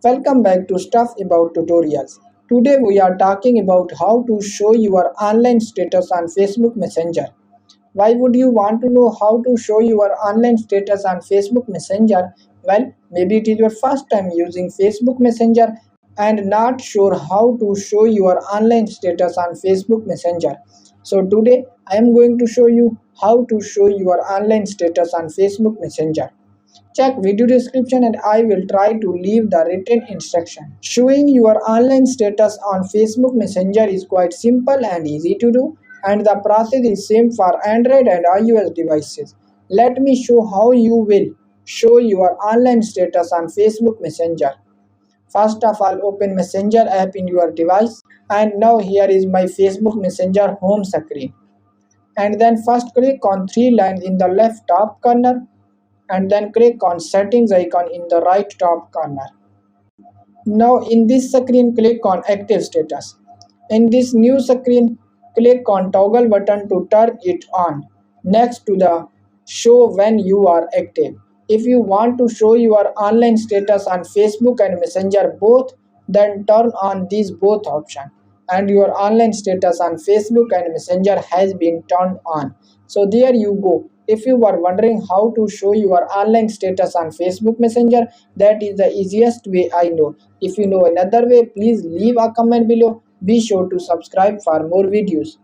Welcome back to Stuff About Tutorials. Today we are talking about how to show your online status on Facebook Messenger. Why would you want to know how to show your online status on Facebook Messenger? Well, maybe it is your first time using Facebook Messenger and not sure how to show your online status on Facebook Messenger. So today I am going to show you how to show your online status on Facebook Messenger. Check video description and I will try to leave the written instruction. Showing your online status on Facebook Messenger is quite simple and easy to do, and the process is same for Android and iOS devices. Let me show how you will show your online status on Facebook Messenger. First of all, open Messenger app in your device, and now here is my Facebook Messenger home screen. And then first click on three lines in the left top corner and then click on settings icon in the right top corner. Now in this screen click on active status. In this new screen click on toggle button to turn it on next to the show when you are active. If you want to show your online status on Facebook and Messenger both, then turn on these both options and your online status on Facebook and Messenger has been turned on. So there you go. If you were wondering how to show your online status on Facebook Messenger, that is the easiest way I know. If you know another way, please leave a comment below. Be sure to subscribe for more videos.